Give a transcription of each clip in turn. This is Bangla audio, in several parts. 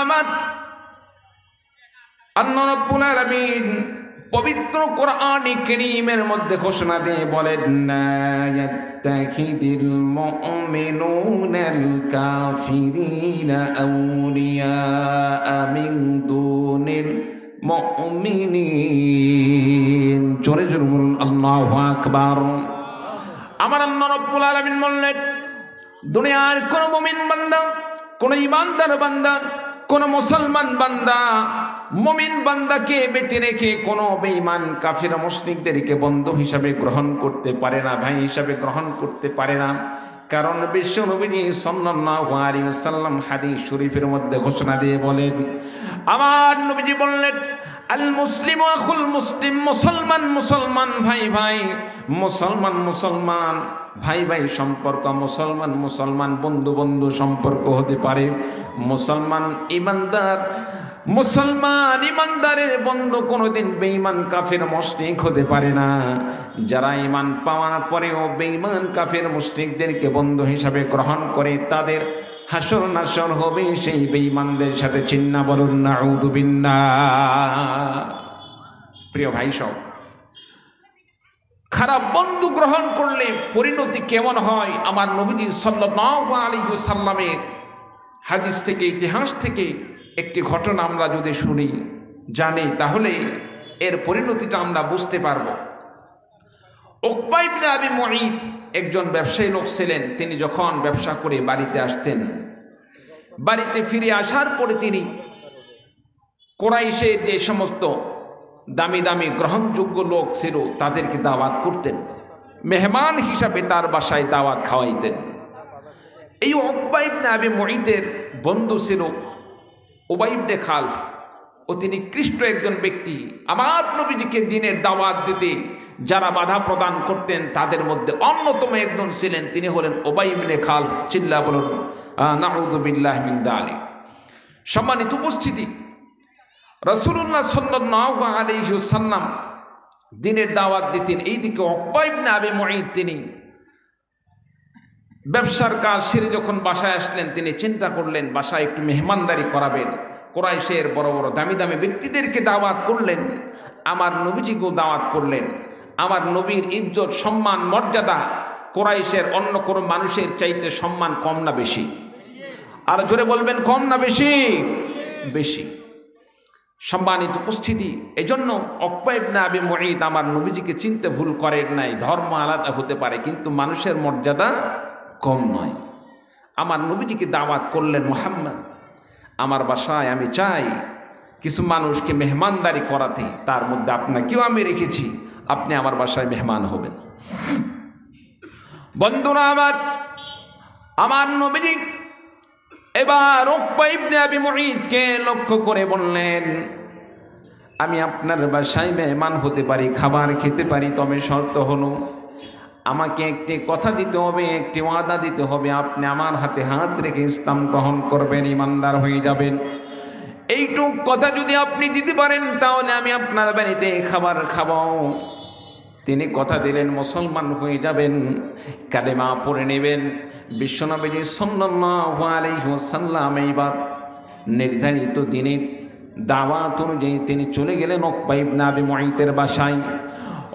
আমার, আল্লাহ রাব্বুল আলামিন পবিত্র কোরআন কারীমের মধ্যে ঘোষণা দিয়ে বলেন, লা ইয়াত্তাখিদিল মুমিনুনাল কাফিরিনা আউলিয়া মিন দুনিল মুমিনিন। জোরে জোরে বলুন আল্লাহু আকবার। আমার আল্লাহ রাব্বুল আলামিন বললেন, দুনিয়ার কোন মুমিন বান্দা, কোন ঈমানদার বান্দা, কোন মুসলমান বান্দা, মুমিন বান্দাকে বেঁচে রেখে কোন বেঈমান কাফির মুশরিকদেরকে বন্ধু হিসাবে গ্রহণ করতে পারে না, ভাই হিসাবে গ্রহণ করতে পারে না। কারণ বিশ্ব নবীজি সাল্লাল্লাহু আলাইহি ওয়াসাল্লাম হাদিস শরীফের মধ্যে ঘোষণা দিয়ে বলেন, আমার নবীজি বললেন, আল মুসলিম আখুল মুসলিম, মুসলমান মুসলমান ভাই ভাই, মুসলমান মুসলমান ভাই ভাই সম্পর্ক, মুসলমান মুসলমান বন্ধু বন্ধু সম্পর্ক হতে পারে। মুসলমান ইমানদার, মুসলমান ইমানদারের বন্ধু কোনোদিন বেঈমান কাফের মুশরিক হতে পারে না। যারা ঈমান পাওয়ার পরেও বেঈমান কাফের মুশরিকদেরকে বন্ধু হিসাবে গ্রহণ করে, তাদের হাসর নাসর হবে সেই বেঈমানদের সাথে। চিন্না বলুন নাউযু বিল্লাহ। প্রিয় ভাই সব, খারাপ বন্ধু গ্রহণ করলে পরিণতি কেমন হয়? আমার নবীজি সাল্লাল্লাহু আলাইহি ওয়াসাল্লামের হাদিস থেকে, ইতিহাস থেকে একটি ঘটনা আমরা যদি শুনি, জানি, তাহলে এর পরিণতিটা আমরা বুঝতে পারব। উকবা ইবনে আবি মুঈত একজন ব্যবসায়ী লোক ছিলেন। তিনি যখন ব্যবসা করে বাড়িতে আসতেন, বাড়িতে ফিরে আসার পরে তিনি কুরাইশের যে সমস্ত দামি দামি গ্রহণযোগ্য লোক ছিল তাদেরকে দাওয়াত করতেন, মেহমান হিসাবে তার বাসায় দাওয়াত খাওয়াইতেন। এই উকবা ইবনে আবি মুঈতের বন্ধু ছিল উবাই ইবনে খালফ, ও তিনি খ্রিস্ট একজন ব্যক্তি। আমার নবীজিকে দ্বীনের দাওয়াত দিতে যারা বাধা প্রদান করতেন তাদের মধ্যে অন্যতম একজন ছিলেন, তিনি হলেন উবাই ইবনে খালফ। চিল্লা বলুন নাউযু বিল্লাহি মিন যালিক। সম্মানিত উপস্থিতি, রাসূলুল্লাহ সাল্লাল্লাহু আলাইহি ওয়াসাল্লাম দ্বীনের দাওয়াত দিতেন, এইদিকে উকবা ইবনে আবি মুঈত তিনি ব্যবসার কাজ সেরে যখন বাসায় আসলেন, তিনি চিন্তা করলেন বাসায় একটু মেহমানদারি করাবেন। কুরাইশের বড় বড় দামি দামি ব্যক্তিদেরকে দাওয়াত করলেন, আমার নবীজিকেও দাওয়াত করলেন। আমার নবীর ইজ্জত সম্মান মর্যাদা কুরাইশের অন্য কোনো মানুষের চাইতে সম্মান কম না বেশি? আর জোরে বলবেন, কম না বেশি? বেশি। সম্মানিত উপস্থিতি, এজন্য উকবা ইবনে আবি মুঈত আমার নবীজিকে চিনতে ভুল করেন নাই। ধর্ম আলাদা হতে পারে কিন্তু মানুষের মর্যাদা কম নয়। আমার নবীজিকে দাওয়াত করলেন, মুহাম্মদ আমার বাসায় আমি চাই কিছু মানুষকে মেহমানদারি করাতে, তার মধ্যে আপনাকেও আমি রেখেছি, আপনি আমার বাসায় মেহমান হবেন। বন্ধুরা আমার নবীজি এবার উকবা ইবনে আবি মুঈতকে লক্ষ্য করে বললেন, আমি আপনার বাসায় মেহমান হতে পারি, খাবার খেতে পারি, তবে শর্ত হলো আমাকে একটি কথা দিতে হবে, একটি ওয়াদা দিতে হবে। আপনি আমার হাতে হাত রেখে ইসলাম গ্রহণ করবেন, ইমানদার হয়ে যাবেন। এইটুক কথা যদি আপনি দিতে পারেন তাহলে আমি আপনার বাড়িতে খাবার খাবো। তিনি কথা দিলেন, মুসলমান হয়ে যাবেন, কালেমা পড়ে নেবেন। বিশ্বনবী সাল্লাল্লাহু আলাইহি ওয়াসাল্লাম এইবার নির্ধারিত দিনে দাওয়াত অনুযায়ী তিনি চলে গেলেন উকবা ইবনে আবি মুঈতের বাসায়।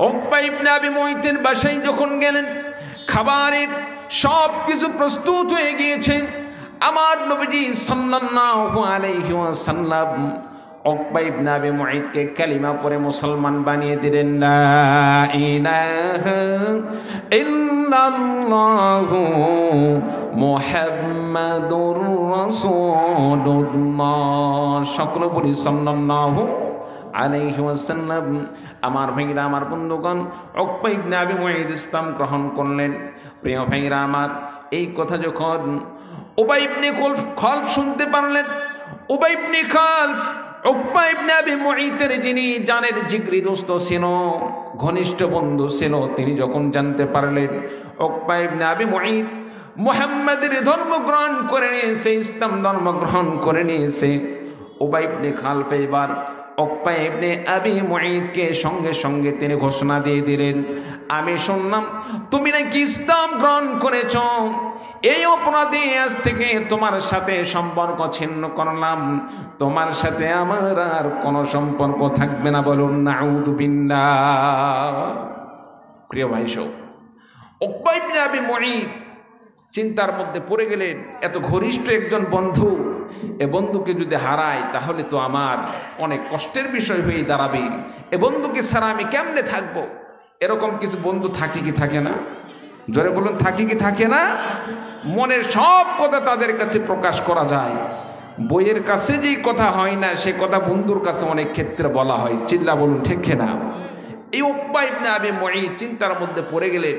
উকবা ইবনে আবি মুঈতের বাসায় যখন গেলেন, খাবারের সব কিছু প্রস্তুত হয়ে গিয়েছে। আমার নবীজি সাল্লাল্লাহু আলাইহি ওয়াসাল্লাম উকবা ইবনে আবি মুঈতকে কালিমা পড়ে মুসলমান বানিয়ে দিলেন। লা ইলাহা ইল্লাল্লাহু মুহাম্মাদুর রাসূলুল্লাহ। সকলে বলি সাল্লাল্লাহু আলাইহি ওয়াসাল্লাম। আমার ভাইরা, আমার বন্ধুগণ, উকবা ইবনে আবি মুঈত ইসলাম গ্রহণ করলেন। প্রিয় ভাইরা আমার, এই কথা যখন উবাই ইবনে খালফ শুনতে পারলেন, উবাই ইবনে খালফ উকবা ইবনে আবি মুঈতের যিনি জানের জিগরি দোস্ত ছিল, ঘনিষ্ঠ বন্ধু ছিল, তিনি যখন জানতে পারলেন উকবা ইবনে আবি মুঈত মুহাম্মাদের ধর্ম গ্রহণ করে নিয়েছে, ইসলাম ধর্ম গ্রহণ করে নিয়েছে, উবাই ইবনে খালফ এবার উকবা ইবনে আবি মুঈদকে সঙ্গে সঙ্গে তিনি ঘোষণা দিয়ে দিলেন, আমি শুনলাম তুমি নাকি ইসলাম গ্রহণ করেছ, এই অপরাধে আজ থেকে তোমার সাথে সম্পর্ক ছিন্ন করলাম, তোমার সাথে আমার আর কোনো সম্পর্ক থাকবে না। বলুন নাউযু বিল্লাহ। প্রিয় ভাই সব, উকবা ইবনে আবি মুঈদ চিন্তার মধ্যে পড়ে গেলেন, এত ঘনিষ্ঠ একজন বন্ধু, এ বন্ধুকে যদি হারাই তাহলে তো আমার অনেক কষ্টের বিষয় হয়ে দাঁড়াবে, এ বন্ধুকে ছাড়া আমি কেমনে থাকবো? এরকম কিছু বন্ধু থাকে কি থাকে না? জোরে বলুন, থাকে কি থাকে না? মনের সব কথা তাদের কাছে প্রকাশ করা যায়, বইয়ের কাছে যেই কথা হয় না সে কথা বন্ধুর কাছে অনেক ক্ষেত্রে বলা হয়। চিল্লা বলুন ঠিক না? এই উকবা ইবনে আবি মুঈদ চিন্তার মধ্যে পড়ে গেলেন,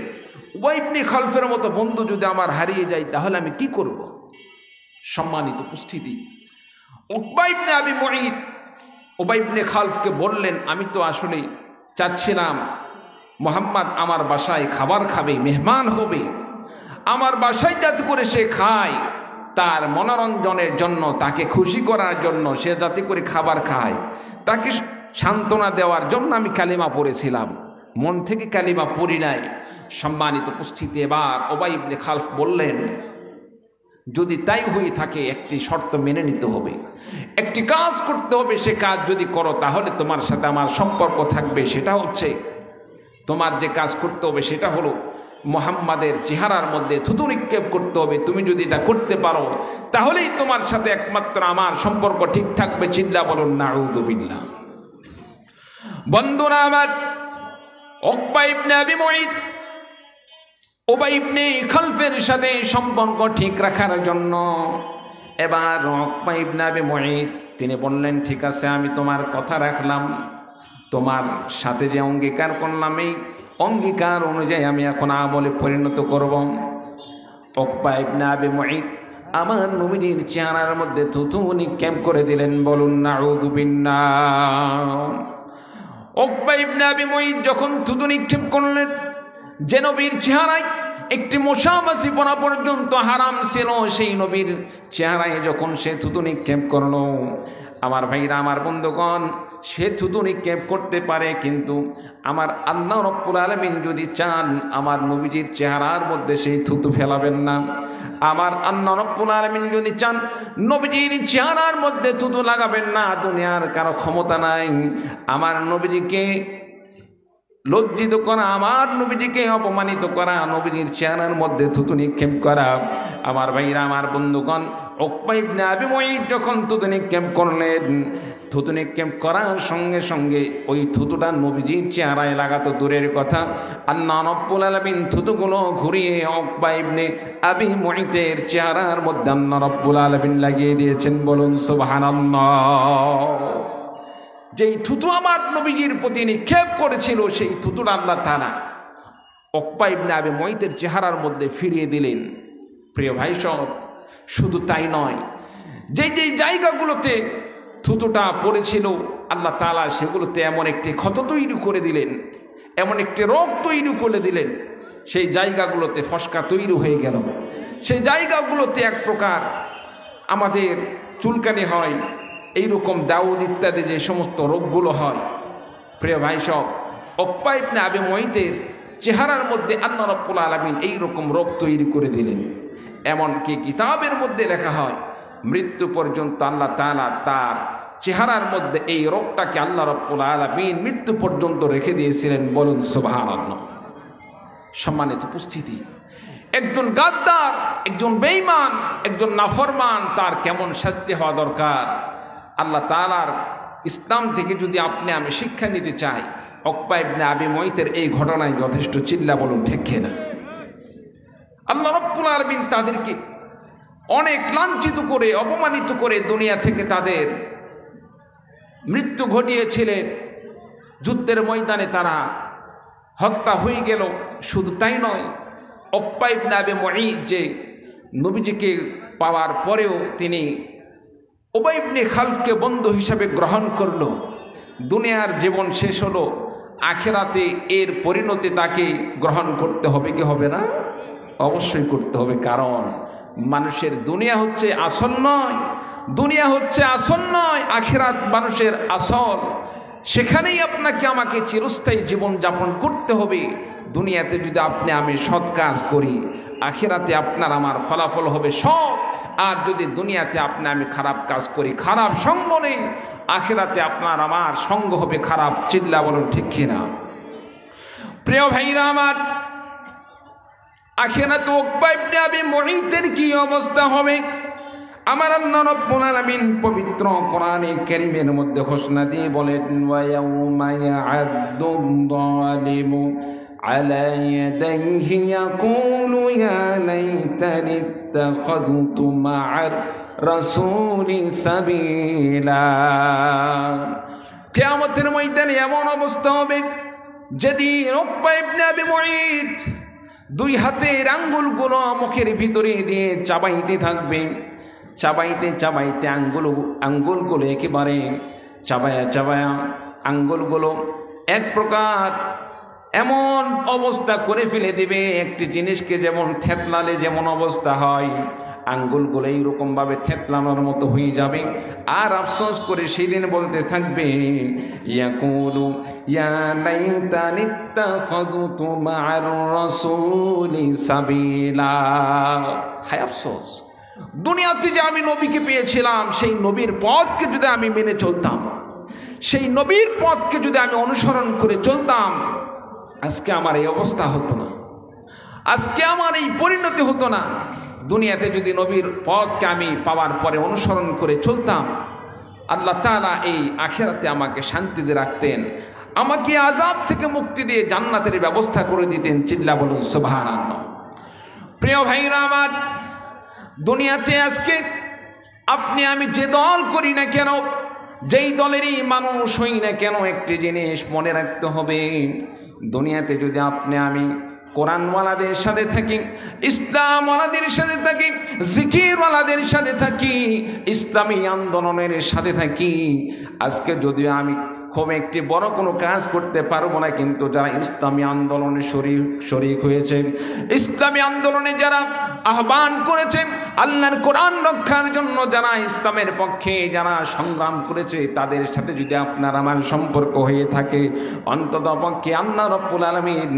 উবাই ইবনে খালফের মতো বন্ধু যদি আমার হারিয়ে যায় তাহলে আমি কি করব? সম্মানিত উপস্থিতি, উকবা ইবনে আবি মুঈদ উবাই ইবনে খালফকে বললেন, আমি তো আসলে চাচ্ছিলাম মুহাম্মদ আমার বাসায় খাবার খাবে, মেহমান হবে, আমার বাসায় যাতে করে সে খায়, তার মনোরঞ্জনের জন্য, তাকে খুশি করার জন্য, সে যাতে করে খাবার খায়, তাকে সান্ত্বনা দেওয়ার জন্য আমি কালিমা পড়েছিলাম, মন থেকে কালিমা পড়ি নাই। সম্মানিত উপস্থিতি, এবার উবাই ইবনে খালফ বললেন, যদি তাই হয়ে থাকে একটি শর্ত মেনে নিতে হবে, একটি কাজ করতে হবে, সে কাজ যদি করো তাহলে তোমার সাথে আমার সম্পর্ক থাকবে। সেটা হচ্ছে, তোমার যে কাজ করতে হবে সেটা হলো মুহাম্মাদের চেহারার মধ্যে থুতু নিক্ষেপ করতে হবে। তুমি যদি এটা করতে পারো তাহলেই তোমার সাথে একমাত্র আমার সম্পর্ক ঠিক থাকবে। চিল্লা বলুন নাউযু বিল্লাহ। বন্ধুরা আমার, উকবা ইবনে আবি মুঈদ উবাই ইবনে খালফের সাথে সম্পর্ক ঠিক রাখার জন্য এবার উকবা ইবনে আবি মুঈদ তিনি বললেন, ঠিক আছে আমি তোমার কথা রাখলাম, তোমার সাথে যে অঙ্গীকার করলাম এই অঙ্গীকার অনুযায়ী আমি এখন আমলে পরিণত করব। উকবা ইবনে আবি মুঈদ আমার নবীজির চেহারার মধ্যে থুতু নিক্ষেপ করে দিলেন। বলুন নাউযু বিল্লাহ। উকবা ইবনে আবি মুঈদ যখন থুতু নিক্ষেপ করলেন, যে নবীর চেহারায় একটি মশা মাছি পড়া পর্যন্ত হারাম ছিল, সেই নবীর চেহারায় যখন সে থুতু নিক্ষেপ করলো, আমার ভাইরা, আমার বন্ধুগণ, সে থুতু নিক্ষেপ করতে পারে, কিন্তু আমার আল্লাহ রাব্বুল আলামিন যদি চান আমার নবীজির চেহারার মধ্যে সেই থুতু ফেলাবেন না। আমার আল্লাহ রাব্বুল আলামিন যদি চান নবীজির চেহারার মধ্যে থুতু লাগাবেন না। দুনিয়ার কারো ক্ষমতা নাই আমার নবীজিকে লজ্জিত করা, আমার নবীজিকে অপমানিত করা, নবীজির চেহারার মধ্যে থুতু নিক্ষেপ করা। আমার ভাইরা, আমার বন্ধুগণ, উকবা ইবনে আবি মুঈদ যখন থুতু নিক্ষেপ করলেন, থুতু নিক্ষেপ করার সঙ্গে সঙ্গে ওই থুতুটা নবীজির চেহারায় লাগাতো দূরের কথা, আল্লাহ রাব্বুল আলামিন থুতুগুলো ঘুরিয়ে উকবা ইবনে আবি মুঈদের চেহারার মধ্যে আল্লাহ রাব্বুল আলামিন লাগিয়ে দিয়েছেন। বলুন সুবহানাল্লাহ। যেই থুতু আমার নবীজির প্রতি নিক্ষেপ করেছিল সেই থুতুটা আল্লাহ তাআলা উকবা ইবনে আবি মুঈদের চেহারার মধ্যে ফিরিয়ে দিলেন। প্রিয় ভাই সব, শুধু তাই নয়, যেই যেই জায়গাগুলোতে থুতুটা পড়েছিল আল্লাহ তাআলা সেগুলোতে এমন একটি ক্ষত তৈরি করে দিলেন, এমন একটি রোগ তৈরি করে দিলেন, সেই জায়গাগুলোতে ফসকা তৈরি হয়ে গেল, সেই জায়গাগুলোতে এক প্রকার আমাদের চুলকানি হয়, এইরকম দাউদ ইত্যাদি যে সমস্ত রোগগুলো হয়। প্রিয় ভাই সব, উকবা ইবনে আবি মুঈদের চেহারার মধ্যে আল্লাহ রাব্বুল আলামিন এইরকম রোগ তৈরি করে দিলেন। এমনকি কিতাবের মধ্যে লেখা হয় মৃত্যু পর্যন্ত আল্লাহ তাআলা তার চেহারার মধ্যে এই রোগটাকে আল্লাহ রাব্বুল আলামিন মৃত্যু পর্যন্ত রেখে দিয়েছিলেন। বলুন সুবহানাল্লাহ। সম্মানিত উপস্থিতি, একজন গাদ্দার, একজন বেঈমান, একজন নাফরমান, তার কেমন শাস্তি হওয়া দরকার? আল্লাহ তাআলার ইসলাম থেকে যদি আপনি আমি শিক্ষা নিতে চাই, উকবা ইবনে আবি মুঈদের এই ঘটনায় যথেষ্ট। চিল্লা বলুন ঠিক কিনা? আল্লাহ রাব্বুল আলামিন তাদেরকে অনেক লাঞ্ছিত করে, অপমানিত করে দুনিয়া থেকে তাদের মৃত্যু ঘটিয়েছিলেন। যুদ্ধের ময়দানে তারা হত্যা হয়ে গেল। শুধু তাই নয়, উকবা ইবনে আবি মুঈদ যে নবীজিকে পাওয়ার পরেও তিনি উবাই ইবনে খালফকে বন্ধু হিসাবে গ্রহণ করল। দুনিয়ার জীবন শেষ হলো, আখিরাতে এর পরিণতি তাকে গ্রহণ করতে হবে কি হবে না? অবশ্যই করতে হবে, কারণ মানুষের দুনিয়া হচ্ছে আসল নয়, দুনিয়া হচ্ছে আসল নয়, আখিরাত মানুষের আসল। সেখানেই আপনাকে আমাকে চিরস্থায়ী জীবন যাপন করতে হবে। দুনিয়াতে যদি আমি সৎ কাজ করি, আখিরাতে আপনার আমার ফলাফল হবে সৎ। আর যদি দুনিয়াতে আমি খারাপ কাজ করি, খারাপ সঙ্গ নেই, আখিরাতে আপনার আমার সঙ্গ হবে খারাপ। চিল্লা বলুন ঠিক কিনা? প্রিয় ভাইরা আমার, আখিরাতে উকবা ইবনে আবি মুঈতের কি অবস্থা হবে? আমার আল্লাহ রাব্বুল আলামিন পবিত্র কোরআনে কারীমের মধ্যে ঘোষণা দিয়ে বলেন, ওয়া ইয়াউমা ইয়া'আদ্দু যালিমু আলা ইয়াদাইহি ইয়াকুলু ইয়া লাইতানি ইত্তাখাযতু মা'আর রাসূলি সাবিলা। কিয়ামতের ময়দানে এমন অবস্থা হবে যেদিন উকবা ইবনে আবি মুঈত দুই হাতের আঙ্গুলগুলো মুখের ভিতরে দিয়ে চাবাইতে থাকবে। চাবাইতে চাবাইতে আঙ্গুলগুলো একেবারে চাবায়া আঙ্গুলগুলো এক প্রকার এমন অবস্থা করে ফেলে দিবে, একটি জিনিসকে যেমন থেতলালে যেমন অবস্থা হয়, আঙ্গুলগুলো এইরকমভাবে থেতলানোর মতো হয়ে যাবে। আর আফসোস করে সেদিন বলতে থাকবে, ইয়াকুলু ইয়া লাইতানি ইত্তাখাযতু মা'আর রাসূলি সাবিলা। হায় আফসোস, দুনিয়াতে যে আমি নবীকে পেয়েছিলাম, সেই নবীর পথকে যদি আমি মেনে চলতাম, সেই নবীর পথকে যদি আমি অনুসরণ করে চলতাম, আজকে আমার এই অবস্থা হতো না, আজকে আমার এই পরিণতি হতো না। দুনিয়াতে যদি নবীর পথকে আমি পাওয়ার পরে অনুসরণ করে চলতাম, আল্লাহ তাআলা এই আখিরাতে আমাকে শান্তিতে রাখতেন, আমাকে আযাব থেকে মুক্তি দিয়ে জান্নাতের ব্যবস্থা করে দিতেন। চিল্লা বলুন সুবহানাল্লাহ। প্রিয় ভাইরা আমার, দুনিয়াতে আজকে আমি যে দল করি না কেন, যেই দলেরই মানুষ হই না কেন, একটি জিনিস মনে রাখতে হবে, দুনিয়াতে যদি আমি কোরআনওয়ালাদের সাথে থাকি, ইসলামওয়ালাদের সাথে থাকি, জিকিরওয়ালাদের সাথে থাকি, ইসলামী আন্দোলনের সাথে থাকি, আজকে যদিও আমি খুব একটি বড় কোনো কাজ করতে পারবো না, কিন্তু যারা ইসলামী আন্দোলনে শরীক হয়েছে, ইসলামী আন্দোলনে যারা আহ্বান করেছে, আল্লাহর কোরআন রক্ষার জন্য যারা ইসলামের পক্ষে যারা সংগ্রাম করেছে, তাদের সাথে যদি আপনার আমার সম্পর্ক হয়ে থাকে, অন্তত পক্ষে আল্লাহ রাব্বুল আলামিন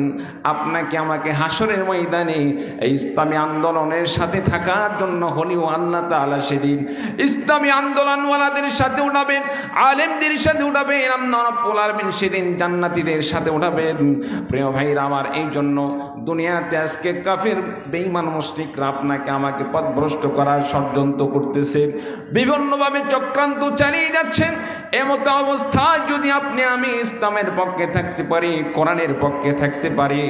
আপনাকে আমাকে হাসরের ময়দানে এই ইসলামী আন্দোলনের সাথে থাকার জন্য হলেও আল্লাহ তাআলা সেদিন ইসলামী আন্দোলনওয়ালাদের সাথে উঠাবেন, আলেমদের সাথে উঠাবেন, আল্লাহ রাব্বুল আলামিন সেদিন জান্নাতীদের সাথে উঠাবেন। প্রিয় ভাইরা আমার, এই জন্য দুনিয়াতে আজকে কাফের বেঈমান মুশরিকরা আপনাকে আমাকে পথভ্রষ্ট করার ষড়যন্ত্র করতেছে, বিভিন্নভাবে চক্রান্ত চালিয়ে যাচ্ছেন। এমত অবস্থায় যদি আমি ইসলামের পক্ষে থাকতে পারি, কোরআনের পক্ষে থাকতে পারি,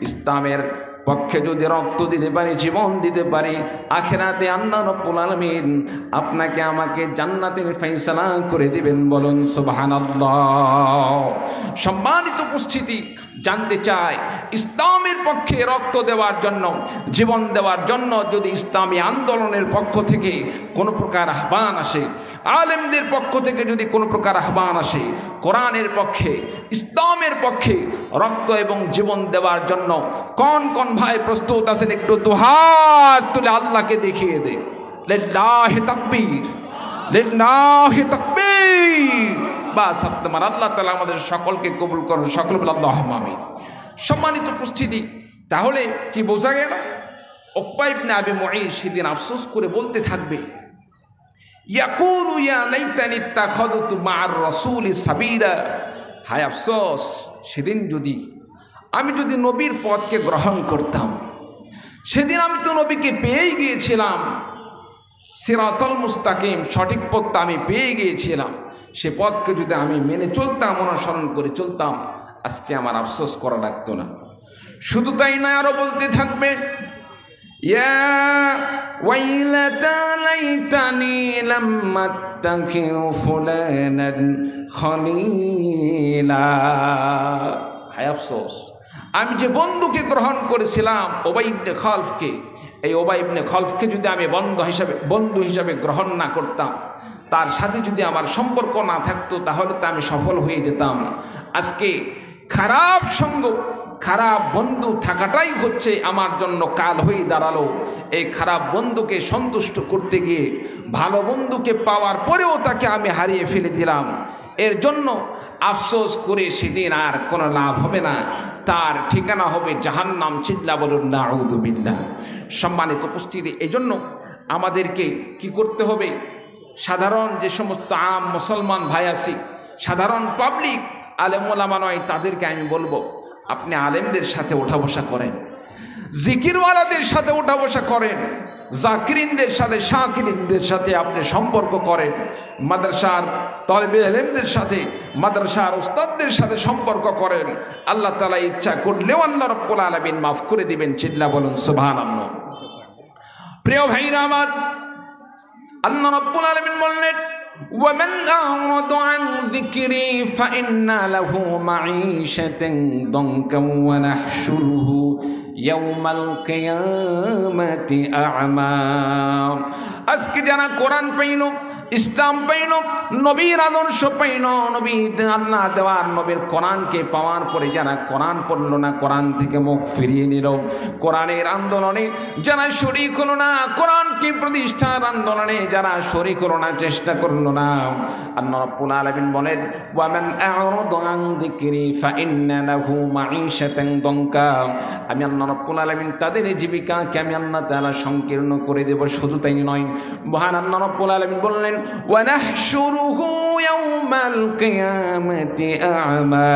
ইসলামের পক্ষে যদি রক্ত দিতে পারি, জীবন দিতে পারি, আখিরাতে আল্লাহ রাব্বুল আলামিন আপনাকে আমাকে জান্নাতের ফয়সালা করে দিবেন। বলুন সুবহানাল্লাহ। সম্মানিত উপস্থিতি, জানতে চাই, ইসলামের পক্ষে রক্ত দেওয়ার জন্য, জীবন দেওয়ার জন্য যদি ইসলামী আন্দোলনের পক্ষ থেকে কোনো প্রকার আহ্বান আসে, আলেমদের পক্ষ থেকে যদি কোনো প্রকার আহ্বান আসে, কোরআনের পক্ষে, ইসলামের পক্ষে রক্ত এবং জীবন দেওয়ার জন্য কোন কোন ভাই প্রস্তুত আছেন? একটু দুহাত তুলে আল্লাহকে দেখিয়ে দে। লিল্লাহি তাকবীর, লিল্লাহি তাকবীর। বাস আপনার আল্লাহ তাআলা আমাদের সকলকে কবুল করুন। সকল বলে আল্লাহুম্মা আমিন। সম্মানিত উপস্থিতি, তাহলে কি বোঝা গেল? উকবা ইবনে আবি মুঈত সেদিন আফসোস করে বলতে থাকবে, ইয়াকুলু ইয়া লাইতানি ইত্তাখাযতু মা'আর রাসূলি সাবিলা। হায় আফসোস, সেদিন আমি যদি নবীর পথকে গ্রহণ করতাম, সেদিন আমি তো নবীকে পেয়ে গিয়েছিলাম, সিরাতুল মুস্তাকিম, সঠিক পথটা আমি পেয়ে গিয়েছিলাম, সে পথকে যদি আমি মেনে চলতাম, অনুসরণ করে চলতাম, আজকে আমার আফসোস করা লাগতো না। শুধু তাই না, আরো বলতে থাকবে, ইয়া ওয়াইলাতা লাইতানি লাম আত্তাখিযু ফুলানান খলিলা। হায় আফসোস, আমি যে বন্ধুকে গ্রহণ করেছিলাম উবাই ইবনে খালফকে, এই উবাই ইবনে খালফকে যদি আমি বন্ধু হিসাবে গ্রহণ না করতাম, তার সাথে যদি আমার সম্পর্ক না থাকতো, তাহলে তো আমি সফল হয়ে যেতাম। আজকে খারাপ সঙ্গ, খারাপ বন্ধু থাকাটাই হচ্ছে আমার জন্য কাল হয়ে দাঁড়ালো। এই খারাপ বন্ধুকে সন্তুষ্ট করতে গিয়ে ভালো বন্ধুকে পাওয়ার পরেও তাকে আমি হারিয়ে ফেলে দিলাম। এর জন্য আফসোস করে সেদিন আর কোনো লাভ হবে না, তার ঠিকানা হবে জাহান্নাম। চিল্লা বলুন নাউযু বিল্লাহ। সম্মানিত উপস্থিতি, এই জন্য আমাদেরকে কি করতে হবে? সাধারণ যে সমস্ত আম মুসলমান ভাই আছি, সাধারণ পাবলিক, আলেম ওলামা নয়, তাদেরকে আমি বলবো আপনি আলেমদের সাথে ওঠা বসা করেন, জিকিরওয়ালাদের সাথে ওঠা বসা করেন, জাকিরিনদের সাথে শাকিরিনদের সাথে আপনি সম্পর্ক করেন, মাদ্রাসার তালিবে ইলমদের সাথে, মাদ্রাসার উস্তাদদের সাথে সম্পর্ক করেন। আল্লাহ তাআলা ইচ্ছা করলেও আল্লাহ রাব্বুল আলামিন মাফ করে দিবেন। চিল্লা বলুন সুবহানাল্লাহ। প্রিয় ভাইরা আমার, আল্লাহ রাব্বুল আলামিন বললেন ومن أعرض عن ذكري فإن له معيشة ضنكا ونحشره يوم القيامة أعمى। আজকে যারা কোরআন পাইল, ইসলাম পাইল, নবীর আদর্শ পাইল, নবীর আল্লাহ দেওয়ার নবীর কোরআনকে পাওয়ার পরে যারা কোরআন পড়ল না, কোরআন থেকে মুখ ফিরিয়ে নিল, কোরআনের আন্দোলনে যারা শরীক হলো না, কোরআনকে প্রতিষ্ঠার আন্দোলনে যারা শরীক হলো না, চেষ্টা করলো না, আল্লাহ রাব্বুল আলামিন বলেন ওয়ামান আ'রাদা আন যিকরি ফাইন্না লাহু মাঈশাতান দানকা। আমি আল্লাহ রাব্বুল আলামিন তাদের জীবিকাকে আমি আল্লাহ তাআলা সংকীর্ণ করে দেব। শুধু তাই নয়, মহান আল্লাহ রাব্বুল আলামিন বললেন ওয়া নাহশুরুহু ইয়াওমাল কিয়ামাতি আ'মা।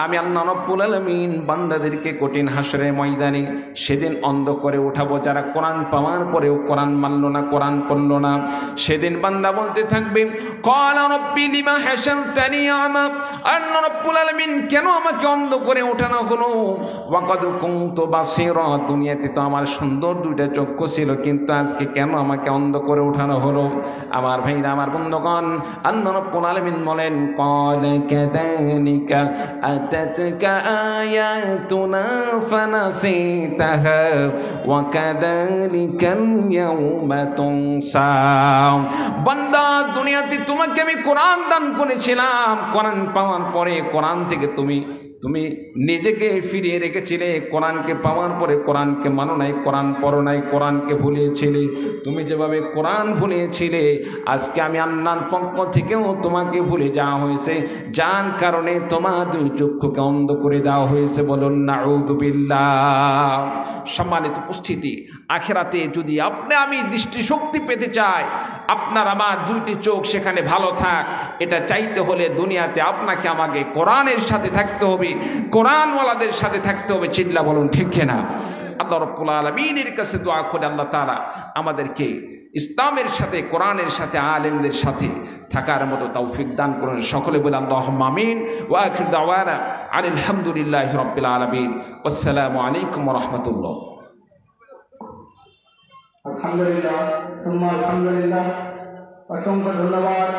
আমি আল্লাহ রাব্বুল আলামিন বান্দাদেরকে কঠিন হাসরের ময়দানে সেদিন অন্ধ করে উঠাবো। যারা কোরআন পাওয়ার পরেও কোরআন মানলো না, কোরআন পড়লো না, সেদিন বান্দা বলতে থাকবে ক্বালা রাব্বি লিমা হাশারতানি আ'মা। আল্লাহ রাব্বুল আলামিন কেন আমাকে অন্ধ করে ওঠানো হলো? ওয়া ক্বাদ কুনতু বাসীরা, দুনিয়াতে তো আমার সুন্দর দুইটা চক্ষু ছিল, কিন্তু আজকে কেন আমাকে অন্ধ করে ওঠানো হলো? আমার ভাইরা, আমার বন্ধুগণ, আল্লাহ রাব্বুল আলামিন বলেন ক্বালা কাযালিকা আতাতকা আয়াতুনা ফানাসিতাহা ওয়া কাযালিকাল ইয়াওমা তুনসা। বান্দা, দুনিয়াতে তোমাকে আমি কোরআন দান করেছিলাম, কোরআন পাওয়ার পরে কোরআন থেকে তুমি নিজেকে ফিরিয়ে রেখেছিলে। কোরআনকে পাওয়ার পরে কোরআনকে মানো নাই, কোরআন পড়ো নাই, কোরআনকে ভুলিয়েছিলে। তুমি যেভাবে কোরআন ভুলিয়েছিলে, আজকে আমি আল্লাহর পক্ষ থেকেও তোমাকে ভুলে যাওয়া হয়েছে, যার কারণে তোমার দুই চক্ষুকে অন্ধ করে দেওয়া হয়েছে। বলুন নাউযু বিল্লাহ। সম্মানিত উপস্থিতি, আখিরাতে যদি আপনি আমি দৃষ্টিশক্তি পেতে চাই, আপনার আমার দুইটি চোখ সেখানে ভালো থাক, এটা চাইতে হলে দুনিয়াতে আপনাকে আমাকে কোরআনের সাথে থাকতে হবে, কোরআনওয়ালাদের সাথে থাকতে হবে। চিল্লা বলুন ঠিক কিনা? আল্লাহ রাব্বুল আলামিনের কাছে দোয়া করে আল্লাহ তাআলা আমাদেরকে ইসলামের সাথে, কোরআনের সাথে, আলেমদের সাথে থাকার মতো তৌফিক দান করুন। সকলে বলে আল্লাহুম্মা আমিন। ওয়া আখির দাওয়ানা আনিল হামদুলিল্লাহি রাব্বিল আলামিন। আসসালামু আলাইকুম ওয়া রাহমাতুল্লাহ। আলহামদুলিল্লাহ, সুম্মা আলহামদুলিল্লাহ। অসংখ্য ধন্যবাদ।